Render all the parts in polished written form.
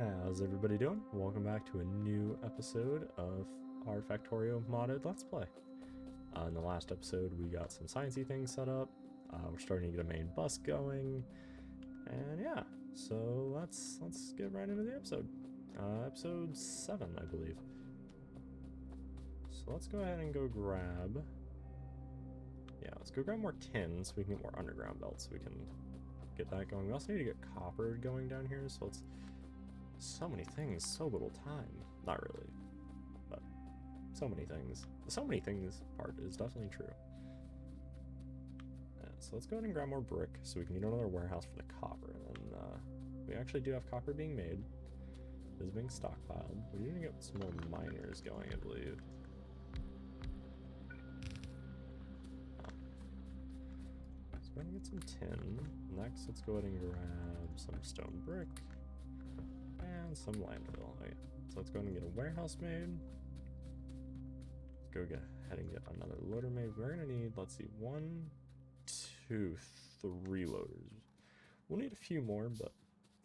How's everybody doing? Welcome back to a new episode of our Factorio modded Let's Play. In the last episode, we got some sciencey things set up. We're starting to get a main bus going, and yeah. So let's get right into the episode. Episode 7, I believe. So let's go ahead and go grab. Yeah, let's go grab more tin so we can get more underground belts. So we can get that going. We also need to get copper going down here. So let's. So many things, so little time. Not really, but so many things. The so many things part is definitely true. Yeah, so let's go ahead and grab more brick so we can get another warehouse for the copper. And then we actually do have copper being made. It is being stockpiled. We need to get some more miners going, I believe. Let's go ahead and get some tin. Next, let's go ahead and grab some stone brick. And some landfill. Okay. So let's go ahead and get a warehouse made. Let's go ahead and get another loader made. We're gonna need, let's see, 1, 2, 3 loaders. We'll need a few more, but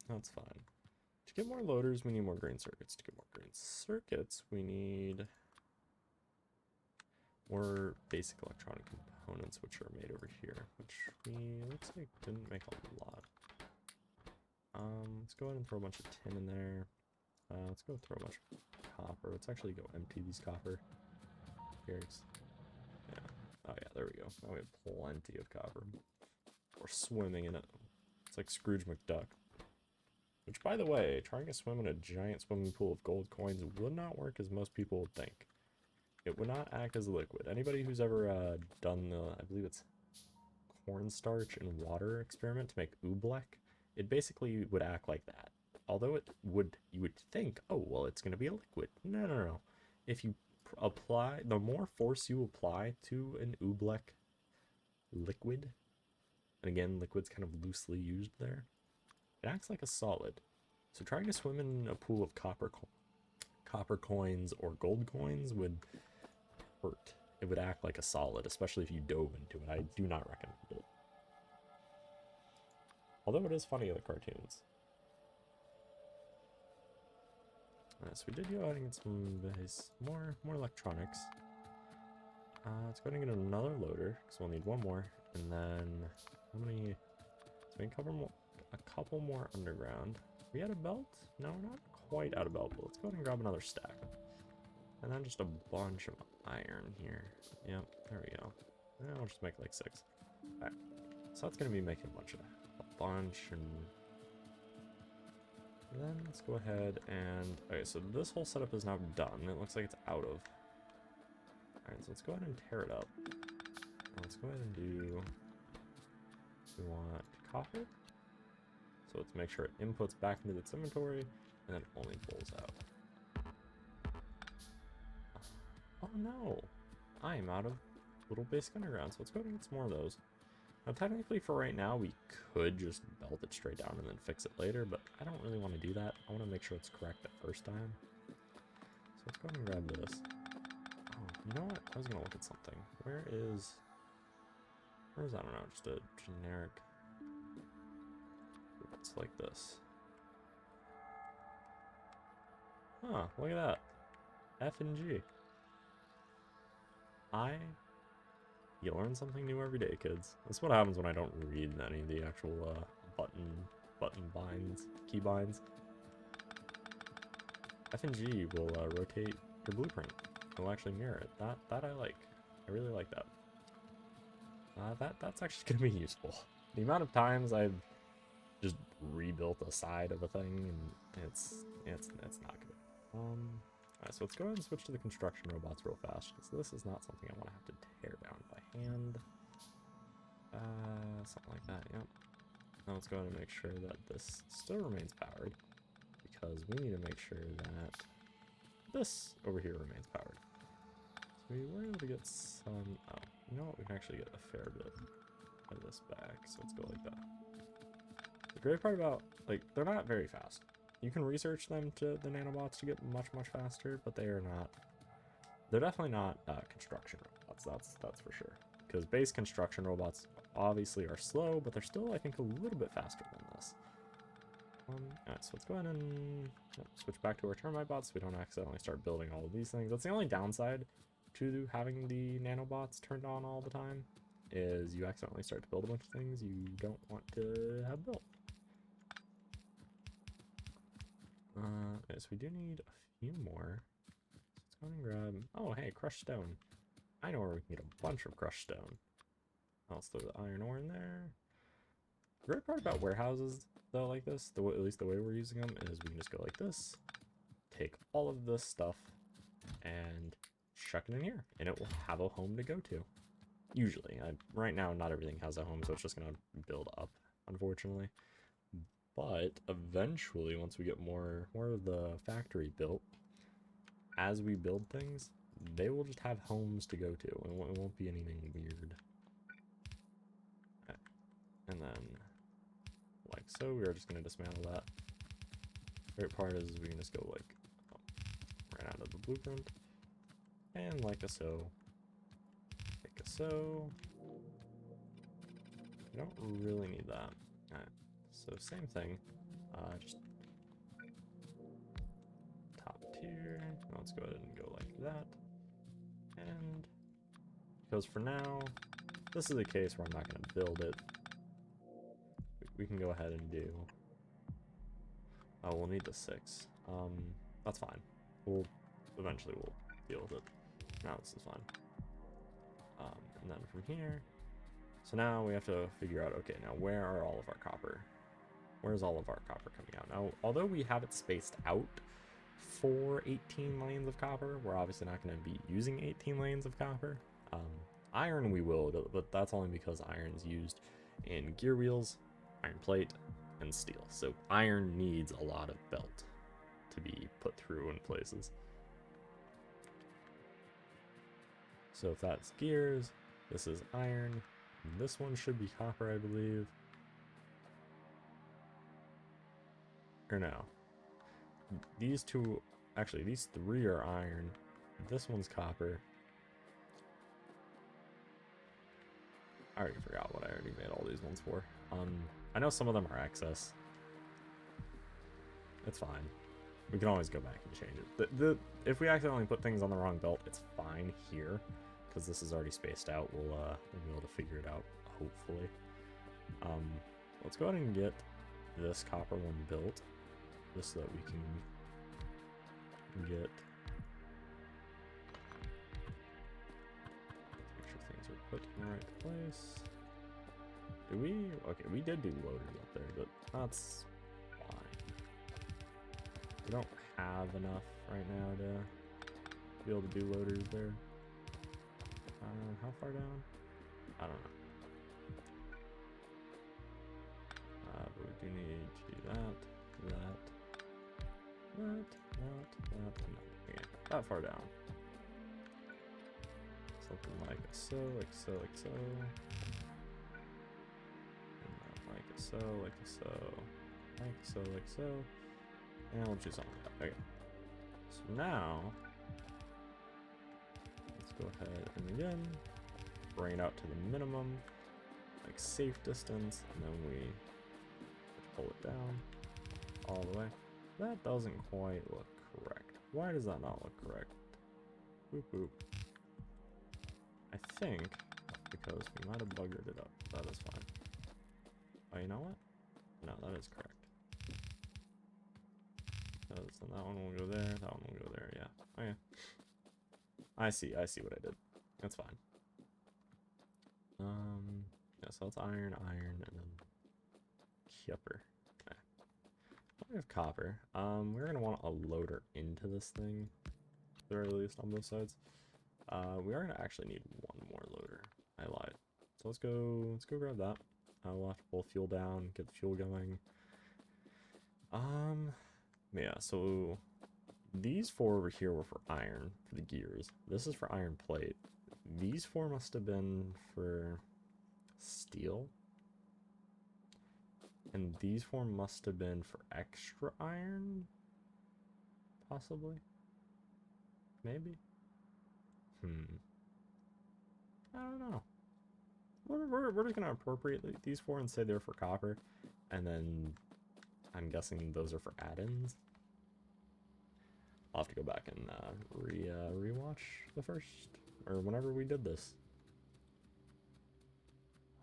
that's fine. To get more loaders, we need more green circuits. To get more green circuits, we need more basic electronic components, which are made over here, which we looks like didn't make a lot. Let's go ahead and throw a bunch of tin in there. Let's go throw a bunch of copper. Let's actually go empty these copper. Here it's, yeah. Oh yeah, there we go. Now we have plenty of copper. We're swimming in it. It's like Scrooge McDuck. Which, by the way, trying to swim in a giant swimming pool of gold coins would not work as most people would think. It would not act as a liquid. Anybody who's ever done the, I believe it's cornstarch and water experiment to make oobleck, it basically would act like that. Although it would, you would think, oh, well, it's going to be a liquid. No, no, no. If you apply, the more force you apply to an oobleck liquid, and again, liquid's kind of loosely used there, it acts like a solid. So trying to swim in a pool of copper coins or gold coins would hurt. It would act like a solid, especially if you dove into it. I do not recommend it. Although it is funny in the cartoons. So we did go ahead and get some more electronics. Let's go ahead and get another loader, because we'll need one more. And then, how many? So we can cover a couple more underground. Are we out of belt? No, we're not quite out of belt, but let's go ahead and grab another stack. And then just a bunch of iron here. Yep, there we go. And we'll just make like 6. Alright, so that's going to be making a bunch, and then let's go ahead and, okay, so this whole setup is now done. It looks like it's out of. Alright, so let's go ahead and tear it up. Let's go ahead and do, we want copper. So let's make sure it inputs back into its inventory, and then only pulls out. Oh no, I am out of little basic underground, so let's go ahead and get some more of those. Now technically for right now, we could just belt it straight down and then fix it later, but I don't really want to do that. I want to make sure it's correct the first time. So let's go ahead and grab this. Oh, you know what? I was going to look at something. Where's, I don't know, just a generic, it's like this. Huh, look at that. F and G. You learn something new every day, kids. That's what happens when I don't read any of the actual button binds, key binds. F and G will rotate your blueprint. It'll actually mirror it. That I like. I really like that. That's actually gonna be useful. The amount of times I've just rebuilt a side of a thing, and it's not good. Alright, so let's go ahead and switch to the construction robots real fast, because this is not something I want to have to tear down by hand. Something like that, yep. Now let's go ahead and make sure that this still remains powered, because we need to make sure that this over here remains powered. So we were able to get some, oh, you know what, we can actually get a fair bit of this back, so let's go like that. The great part about, like, they're not very fast. You can research them to the nanobots to get much faster, but they are not. They're definitely not construction robots. That's for sure. Because base construction robots obviously are slow, but they're still, I think, a little bit faster than this. Alright, so let's go ahead and switch back to our termite bots so we don't accidentally start building all of these things. That's the only downside to having the nanobots turned on all the time, is you accidentally start to build a bunch of things you don't want to have built. So we do need a few more. So let's go and grab... Oh, hey, crushed stone. I know where we can get a bunch of crushed stone. I'll throw the iron ore in there. The great part about warehouses, though, like this, at least the way we're using them, is we can just go like this, take all of this stuff, and chuck it in here, and it will have a home to go to. Usually. Right now, not everything has a home, so it's just going to build up, unfortunately. But eventually, once we get more of the factory built, as we build things, they will just have homes to go to, and it won't be anything weird. Okay. And then, like so, we are just going to dismantle that. Great part is we can just go like right out of the blueprint, and like a so, like a so. We don't really need that. Alright, so same thing, just top tier. Let's go ahead and go like that. And because for now, this is a case where I'm not going to build it. We can go ahead and do... Oh, we'll need the 6. That's fine. Eventually we'll deal with it. Now this is fine. And then from here, so now we have to figure out, okay, now where are all of our copper? Where's all of our copper coming out? Now, although we have it spaced out for 18 lanes of copper, we're obviously not going to be using 18 lanes of copper. Iron we will, but that's only because iron's used in gear wheels, iron plate, and steel. So iron needs a lot of belt to be put through in places. So if that's gears, this is iron, and this one should be copper, I believe. Or no. These two, actually these 3 are iron. This one's copper. I already forgot what I already made all these ones for. I know some of them are excess. It's fine. We can always go back and change it. If we accidentally put things on the wrong belt, it's fine here, because this is already spaced out. We'll be able to figure it out, hopefully. Let's go ahead and get this copper one built, just so that we can get... Put in the right place. Do we? Okay, we did do loaders up there, but that's fine. We don't have enough right now to be able to do loaders there. How far down? I don't know. But we do need to do that. Okay, that far down. Something like so, like so, like so. And then like so, like so, like so, like so. And we'll choose something like that. Okay. So now, let's go ahead and again, bring it out to the minimum, like safe distance, and then we pull it down all the way. That doesn't quite look correct. Why does that not look correct? Boop boop. I think because we might have buggered it up. That is fine. Oh, you know what? No, that is correct. Then that one will go there. That one will go there. Yeah. Oh yeah. I see what I did. That's fine. Yeah. So that's iron, and then copper. Okay. We have copper. We're gonna want a loader into this thing, at the very least, on both sides. We are gonna actually need one more loader. I lied. So let's go grab that. We'll have to pull fuel down, get the fuel going. Yeah, so these 4 over here were for iron, for the gears. This is for iron plate. These 4 must have been for steel. And these 4 must have been for extra iron? Possibly? Maybe? I don't know. We're just gonna appropriate these 4 and say they're for copper, and then I'm guessing those are for Addons. I'll have to go back and rewatch the first, or whenever we did this.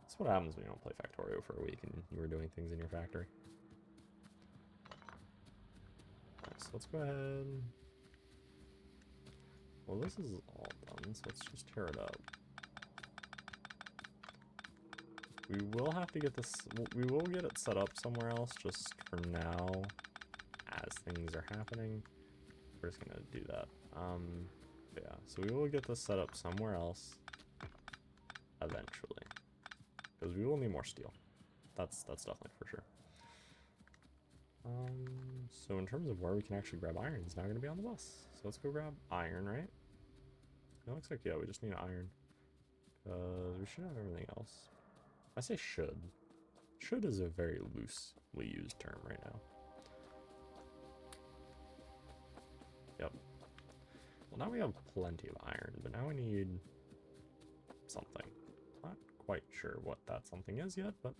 That's what happens when you don't play Factorio for a week and you were doing things in your factory. Alright, so let's go ahead. Well, this is all done, so let's just tear it up. We will have to get this, we will get it set up somewhere else just for now, as things are happening. We're just gonna do that. Yeah, so we will get this set up somewhere else eventually, because we will need more steel. That's definitely for sure. So in terms of where we can actually grab iron, it's now gonna be on the bus. So let's go grab iron, right? It looks like, yeah, we just need iron. We should have everything else. I say should. Should is a very loosely used term right now. Yep. Well, now we have plenty of iron, but now we need something. Not quite sure what that something is yet, but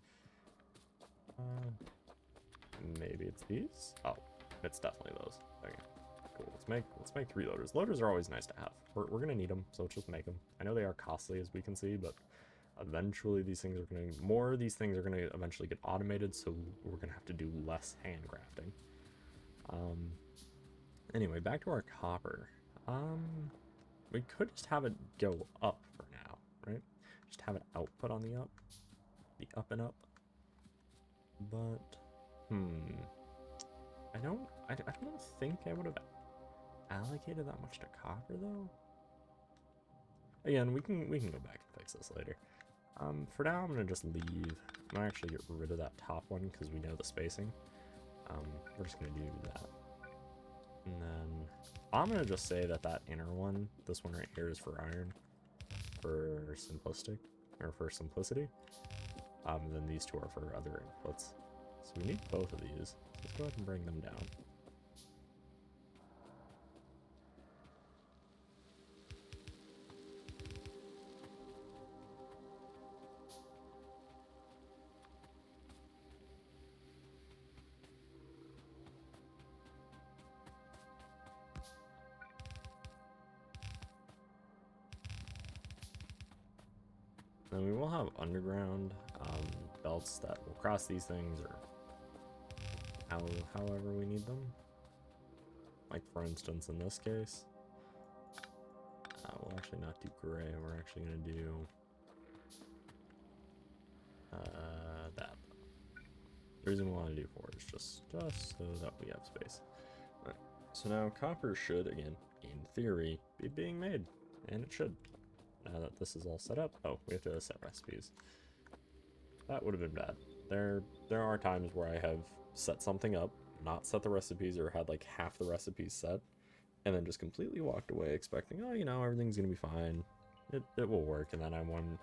maybe it's these. Oh, it's definitely those. Okay, cool. Let's make 3 loaders. Loaders are always nice to have. We're gonna need them, so let's just make them. I know they are costly, as we can see, but eventually these things are gonna eventually get automated, so we're gonna have to do less handcrafting. Anyway, back to our copper. We could just have it go up for now, right? Just have it output on the up and up. But I don't think I would have allocated that much to copper though. Again, we can go back and fix this later. For now, I'm gonna just leave. I'm gonna actually get rid of that top one because we know the spacing. We're just gonna do that. And then I'm gonna just say that inner one, this one right here, is for iron, for simplicity. Then these two are for other inputs. So we need both of these. So let's go ahead and bring them down. Then we will have underground belts that will cross these things, or however we need them. Like for instance, in this case, we'll actually not do gray. We're actually going to do that. The reason we want to do 4 is just so that we have space. All right. So now copper should, again, in theory, be being made, and it should. Now that this is all set up, oh, we have to set recipes. That would have been bad. There are times where I have set something up, not set the recipes, or had like half the recipes set, and then just completely walked away expecting, oh, you know, everything's gonna be fine. It will work, and then I want to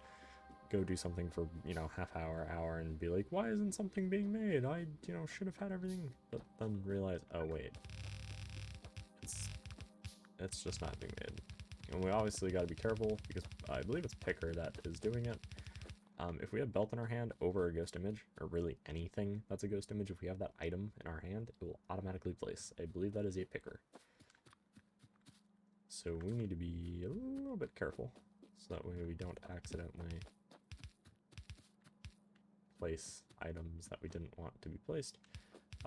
go do something for, you know, half hour, and be like, why isn't something being made? I, you know, should have had everything, but then realize, oh wait, it's just not being made. And we obviously got to be careful, because I believe it's Picker that is doing it. If we have belt in our hand over a ghost image, or really anything that's a ghost image, if we have that item in our hand, it will automatically place. I believe that is a Picker. So we need to be a little bit careful, so that way we don't accidentally place items that we didn't want to be placed.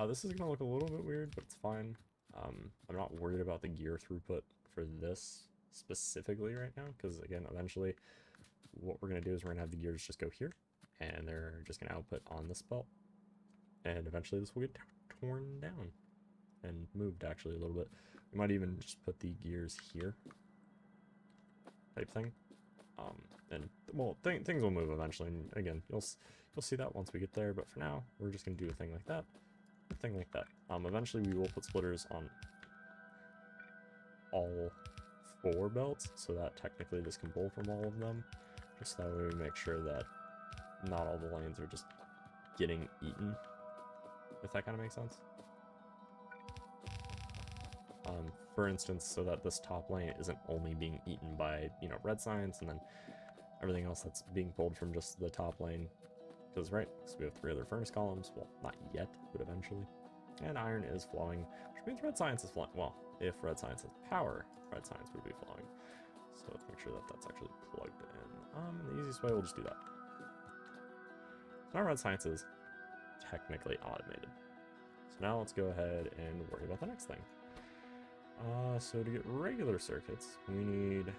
This is going to look a little bit weird, but it's fine. I'm not worried about the gear throughput for this specifically right now, because again, eventually what we're going to do is we're going to have the gears just go here, and they're just going to output on this belt, and eventually this will get torn down and moved actually a little bit. We might even just put the gears here type thing, and well, things will move eventually, and again, you'll see that once we get there, but for now we're just going to do a thing like that, eventually we will put splitters on all 4 belts, so that technically this can pull from all of them, just that way we make sure that not all the lanes are just getting eaten, if that kind of makes sense. For instance, so that this top lane isn't only being eaten by, you know, red signs, and then everything else that's being pulled from just the top lane, because right, so we have 3 other furnace columns, well, not yet, but eventually. And iron is flowing, which means red science is flowing. Well, if red science has power, red science would be flowing. So let's make sure that that's actually plugged in. The easiest way, we'll just do that. So now red science is technically automated. So now let's go ahead and worry about the next thing. So to get regular circuits, we need...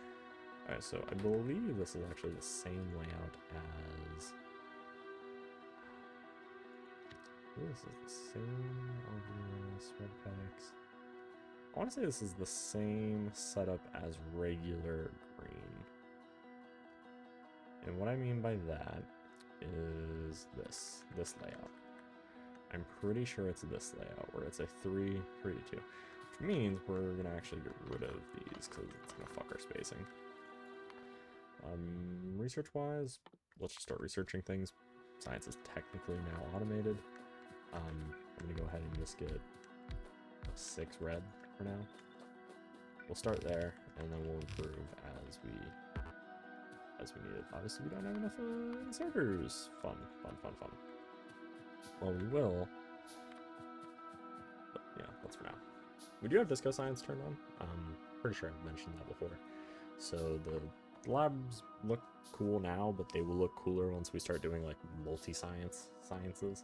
Alright, so I believe this is actually the same layout as... This is the same over spread packs. I want to say this is the same setup as regular green. And what I mean by that is this layout. I'm pretty sure it's this layout where it's a 3, 3 to 2. Which means we're gonna actually get rid of these because it's gonna fuck our spacing. Research-wise, let's just start researching things. Science is technically now automated. I'm gonna go ahead and just get 6 red for now. We'll start there, and then we'll improve as we need it. Obviously, we don't have enough inserters. Fun. Well, we will. But yeah, that's for now. We do have disco science turned on. Pretty sure I've mentioned that before. So the labs look cool now, but they will look cooler once we start doing like sciences.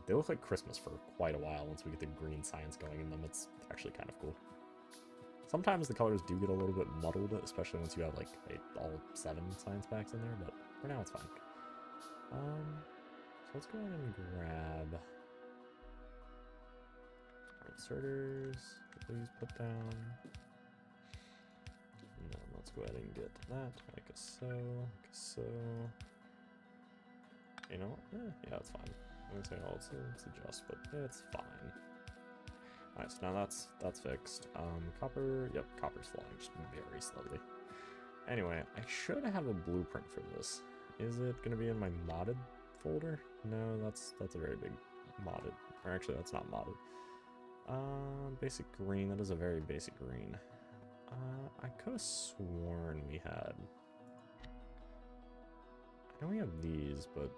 They look like Christmas for quite a while once we get the green science going in them. It's actually kind of cool. Sometimes the colors do get a little bit muddled, especially once you have like all 7 science packs in there, but for now it's fine. So let's go ahead and grab our inserters. Please put down. And then let's go ahead and get that like a so. You know what? Yeah, it's fine. I'm gonna say, oh, let's adjust, but yeah, it's fine. Alright, so now that's fixed. Copper, yep, copper's flowing just very slowly. Anyway, I should have a blueprint for this. Is it gonna be in my modded folder? No, that's a very big modded. Or actually, that's not modded. Basic green, that is a very basic green. I could have sworn we had... I know we have these, but...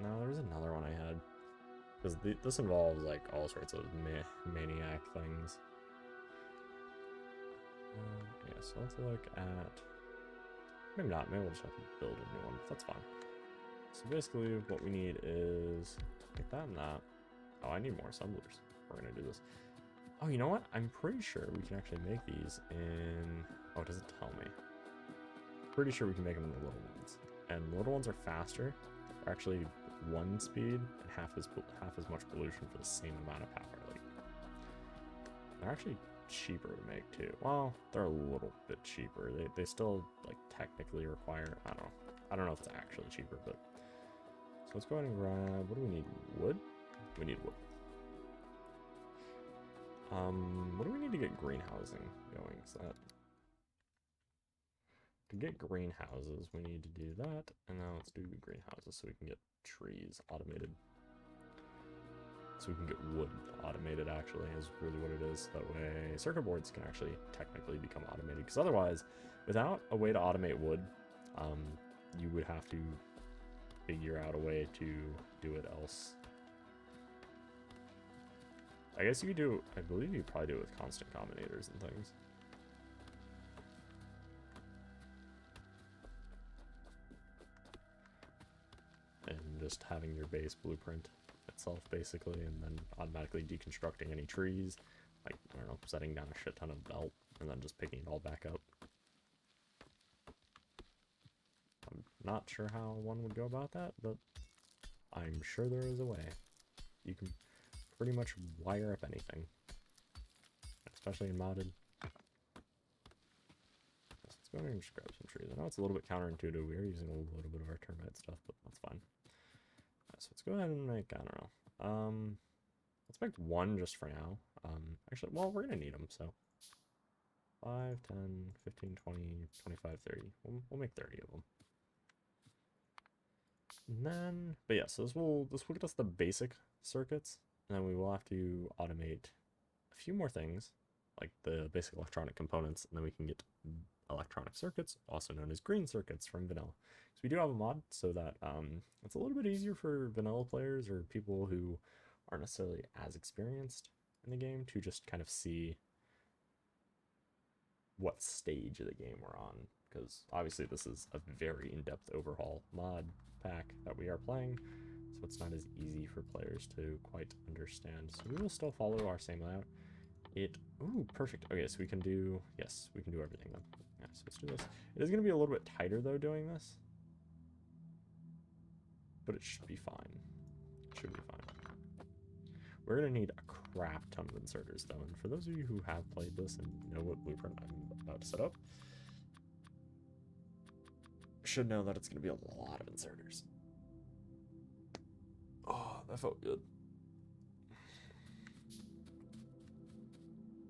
No, there's another one I had. Because this involves, like, all sorts of maniac things. Yeah, so let's look at... Maybe not, maybe we'll just have to build a new one. That's fine. So basically, what we need is... Like that and that. Oh, I need more assemblers. We're gonna do this. Oh, you know what? I'm pretty sure we can actually make these in... Oh, it doesn't tell me. Pretty sure we can make them in the little ones. And the little ones are faster. They're actually 1 speed and half as much pollution for the same amount of power. Like, they're actually cheaper to make too. Well, they're a little bit cheaper. They still like technically require, I don't know if it's actually cheaper, but so let's go ahead and grab, what do we need? Wood? We need wood. What do we need to get greenhousing going? So that to get greenhouses, we need to do that, and now let's do greenhouses so we can get trees automated. So we can get wood automated, actually, is really what it is. That way circuit boards can actually technically become automated, because otherwise, without a way to automate wood, you would have to figure out a way to do it else. I guess you could do, I believe you probably do it with constant combinators and things. And just having your base blueprint itself, basically, and then automatically deconstructing any trees, like, I don't know, setting down a shit ton of belt, and then just picking it all back up. I'm not sure how one would go about that, but I'm sure there is a way. You can pretty much wire up anything, especially in modded. Let's go ahead and just grab some trees. I know it's a little bit counterintuitive. We are using a little bit of our termite stuff, but that's fine. So let's go ahead and make, I don't know. Let's make 1 just for now. Actually, well, we're gonna need them, so 5, 10, 15, 20, 25, 30. We'll make 30 of them. And then, but yeah, so this will get us the basic circuits, and then we will have to automate a few more things, like the basic electronic components, and then we can get electronic circuits, also known as green circuits, from vanilla. So we do have a mod so that it's a little bit easier for vanilla players or people who aren't necessarily as experienced in the game to just kind of see what stage of the game we're on, because obviously this is a very in-depth overhaul mod pack that we are playing, so it's not as easy for players to quite understand. So we will still follow our same layout. Ooh, perfect. Okay, so we can do, yes, we can do everything then. Yeah, so let's do this. It is going to be a little bit tighter though doing this, but it should be fine. It should be fine. We're going to need a crap ton of inserters though, and for those of you who have played this and know what blueprint I'm about to set up, should know that it's going to be a lot of inserters. Oh, that felt good.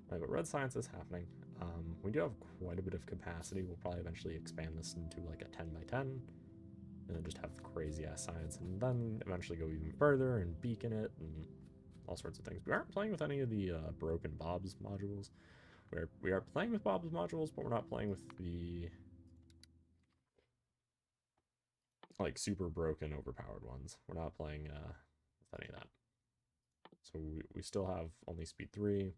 Right, but red science is happening. We do have quite a bit of capacity. We'll probably eventually expand this into like a 10 by 10, and then just have crazy ass science, and then eventually go even further and beacon it and all sorts of things. We aren't playing with any of the broken Bobs modules. We are playing with Bobs modules, but we're not playing with the like super broken, overpowered ones. We're not playing with any of that. So we still have only speed 3.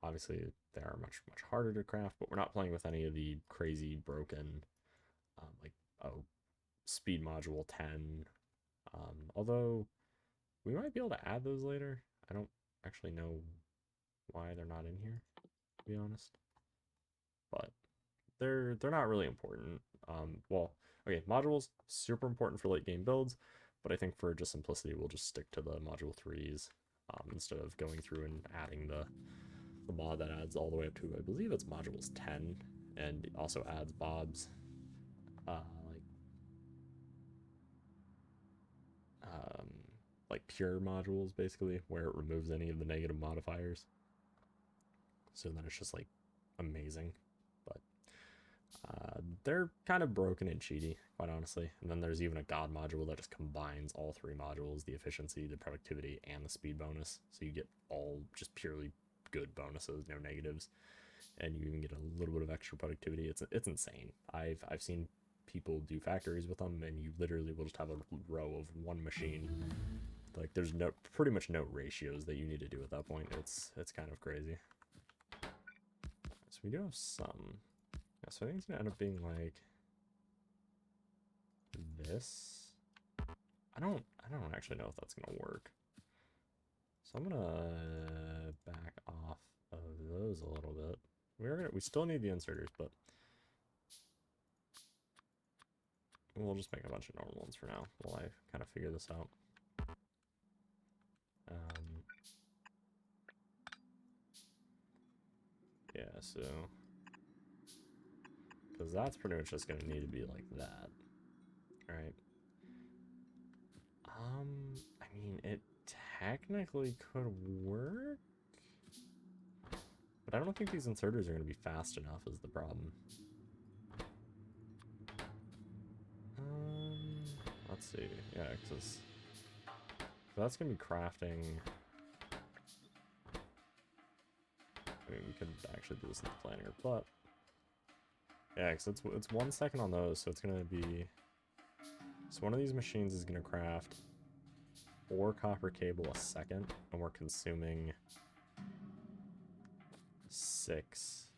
Obviously, they are much harder to craft, but we're not playing with any of the crazy broken, like speed module 10. Although we might be able to add those later. I don't actually know why they're not in here, to be honest. But they're not really important. Well, okay, modules super important for late game builds, but I think for just simplicity, we'll just stick to the module 3s instead of going through and adding the mod that adds all the way up to, I believe it's modules 10, and also adds Bobs, like pure modules, basically, where it removes any of the negative modifiers. So then it's just like amazing, but they're kind of broken and cheaty, quite honestly. And then there's even a god module that just combines all 3 modules: the efficiency, the productivity, and the speed bonus. So you get all just purely good bonuses, no negatives, and you even get a little bit of extra productivity. It's insane. I've seen people do factories with them, and you literally will just have a row of one machine. Like there's pretty much no ratios that you need to do at that point. It's kind of crazy. So we do have some. Yeah, so I think it's gonna end up being like this. I don't actually know if that's gonna work. So I'm gonna back off of those a little bit. We still need the inserters, but we'll just make a bunch of normal ones for now while I kind of figure this out. Yeah, so because that's pretty much just gonna need to be like that, right? I mean, it technically could work, but I don't think these inserters are gonna be fast enough is the problem. Let's see. Yeah, because that's gonna be crafting. I mean, we could actually do this in the planner, but yeah, because it's 1 second on those, so it's gonna be. So one of these machines is gonna craft 4 copper cable a second, and we're consuming 6.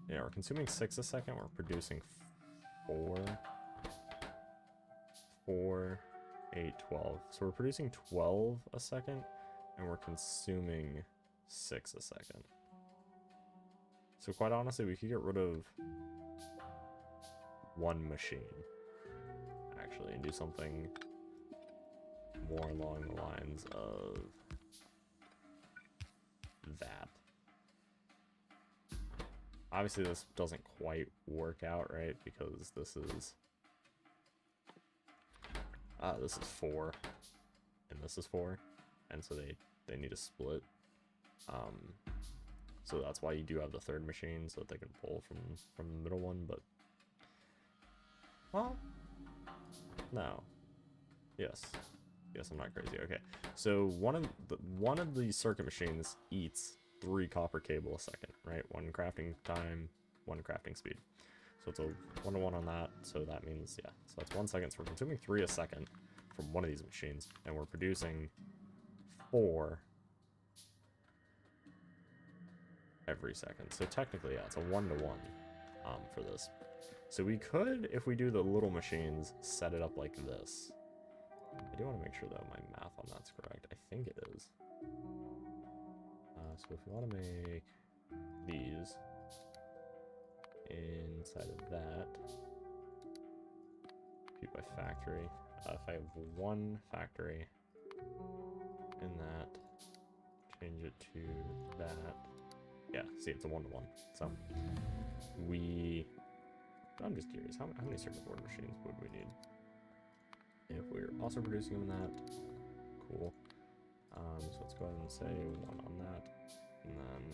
Yeah, we're consuming 6 a second. We're producing 4, 8, 12. So we're producing 12 a second, and we're consuming 6 a second. So quite honestly, we could get rid of 1 machine, actually, and do something more along the lines of that. Obviously, this doesn't quite work out, right? Because this is 4, and this is 4, and so they need to split. So that's why you do have the 3rd machine, so that they can pull from the middle one. But well, no, yes, I'm not crazy. Okay, so one of the circuit machines eats 3 copper cable a second, right? 1 crafting time, 1 crafting speed. So it's a 1-to-1 on that. So that means, yeah, so that's 1 second. So we're consuming 3 a second from one of these machines, and we're producing 4 every second. So technically, yeah, it's a 1-to-1 for this. So we could, if we do the little machines, set it up like this. I do want to make sure that my math on that's correct. I think it is. So if we want to make these inside of that, view by factory. If I have 1 factory in that, change it to that. Yeah, see, it's a 1-to-1. So I'm just curious, how many circuit board machines would we need if we're also producing them in that? Cool. So let's go ahead and say 1 on that, and then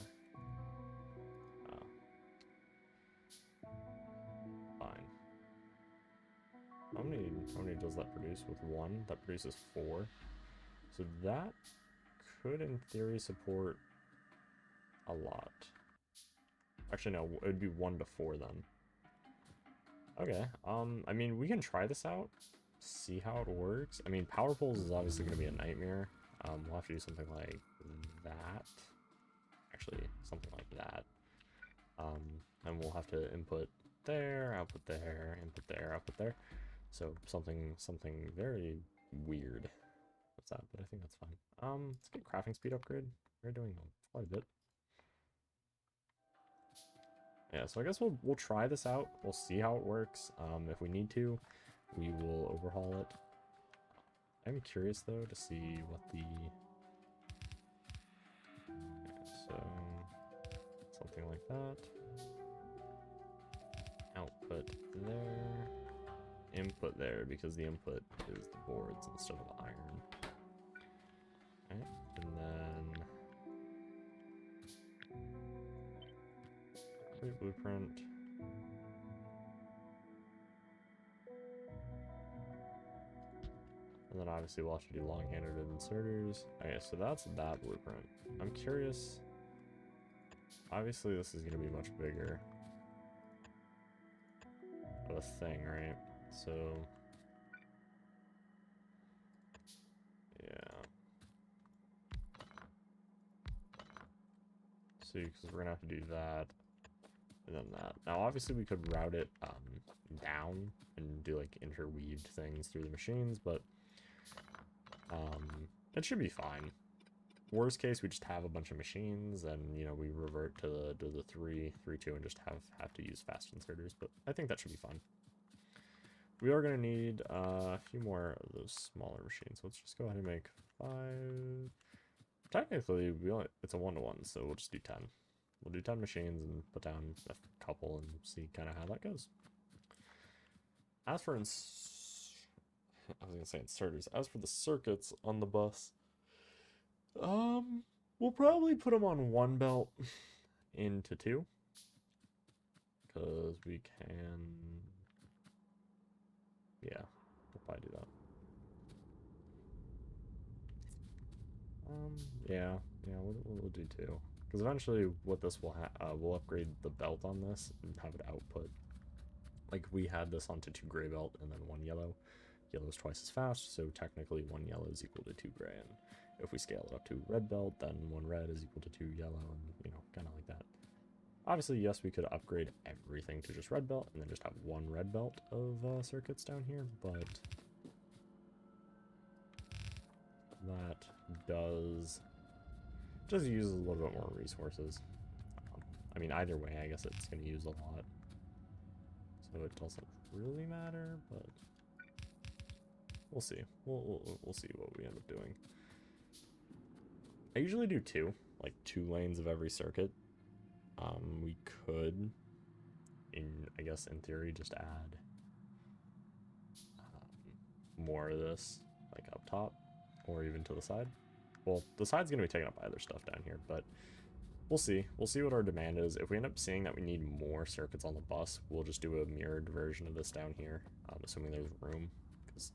fine. How many does that produce with 1? That produces 4. So that could, in theory, support a lot. Actually, no, it would be 1 to 4 then. Okay, I mean, we can try this out, see how it works. I mean, power poles is obviously going to be a nightmare. We'll have to do something like that. Actually, something like that. And we'll have to input there, output there, input there, output there. So something very weird with that, but I think that's fine. Let's get crafting speed upgrade. We're doing quite a bit. Yeah, so I guess we'll try this out. We'll see how it works. If we need to, we will overhaul it. I'm curious though to see what the so something like that. Output there. Input there, because the input is the boards instead of iron. Okay, and then complete blueprint. And then obviously we'll have to do long-handed inserters. Okay, so that's that blueprint. I'm curious. Obviously this is going to be much bigger of a thing, right? So yeah. So because we're gonna have to do that and then that. Now obviously we could route it down and do like interweaved things through the machines, but it should be fine. Worst case, we just have a bunch of machines and, you know, we revert to the 3-2 and just have to use fast inserters, but I think that should be fine. We are going to need a few more of those smaller machines, so let's just go ahead and make 5. Technically, it's a 1-to-1, so we'll just do 10. We'll do 10 machines and put down a couple and see kind of how that goes. As for inserters. As for the circuits on the bus, we'll probably put them on 1 belt into 2, because we can. Yeah, we'll probably do that. Yeah, we'll do 2, because eventually what this will we'll upgrade the belt on this and have it output. Like we had this onto 2 gray belt and then 1 yellow. Yellow is twice as fast, so technically 1 yellow is equal to 2 gray. And if we scale it up to red belt, then 1 red is equal to 2 yellow, and you know, kind of like that. Obviously, yes, we could upgrade everything to just red belt and then just have 1 red belt of circuits down here, but that does use a little bit more resources. I mean, either way, I guess it's going to use a lot, so it doesn't really matter, but we'll see. We'll see what we end up doing. I usually do 2, like 2 lanes of every circuit. We could, I guess in theory, just add more of this, like up top, or even to the side. Well, the side's going to be taken up by other stuff down here, but we'll see. We'll see what our demand is. If we end up seeing that we need more circuits on the bus, we'll just do a mirrored version of this down here, assuming there's room, because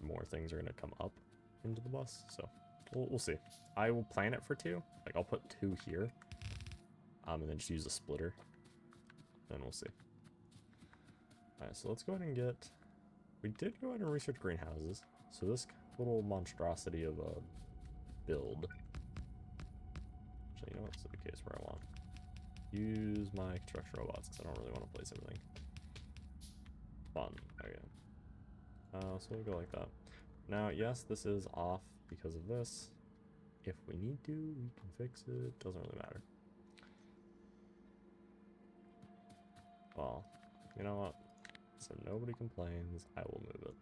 more things are going to come up into the bus, so we'll see. I will plan it for 2. Like, I'll put 2 here, and then just use a splitter. Then we'll see. Alright, so let's go ahead and get. We did go ahead and research greenhouses, So this little monstrosity of a build. Actually, you know what's the case where I want? Use my construction robots because I don't really want to place everything. Fun. Okay. So we'll go like that. Now, yes, this is off because of this. If we need to, we can fix it. Doesn't really matter. Well, you know what? So nobody complains, I will move it.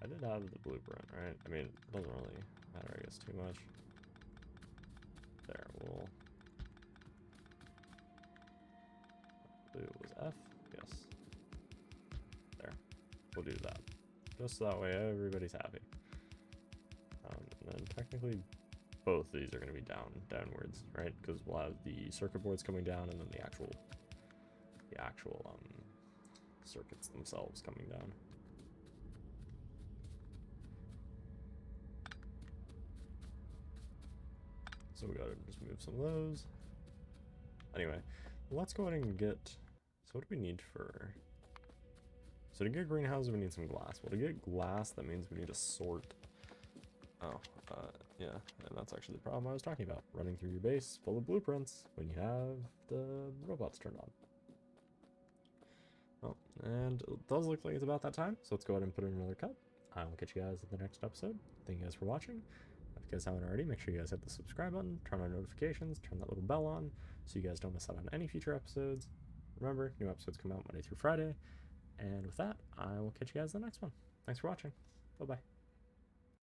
I did have the blueprint, right? I mean, it doesn't really matter, I guess, too much. There, we'll... Blue was F? Yes. There. We'll do that. Just so that way everybody's happy. And then technically both of these are going to be downwards, right? Because we'll have the circuit boards coming down and then the actual circuits themselves coming down. So we gotta just move some of those. Anyway, let's go ahead and get, so what do we need for, so to get greenhouses we need some glass. Well, to get glass that means we need to sort. Yeah, and that's actually the problem I was talking about. Running through your base full of blueprints when you have the robots turned on. Well, and it does look like it's about that time, so let's go ahead and put in another cut. I will catch you guys in the next episode. Thank you guys for watching. If you guys haven't already, make sure you guys hit the subscribe button, turn on notifications, turn that little bell on so you guys don't miss out on any future episodes. Remember, new episodes come out Monday through Friday. And with that, I will catch you guys in the next one. Thanks for watching. Bye-bye.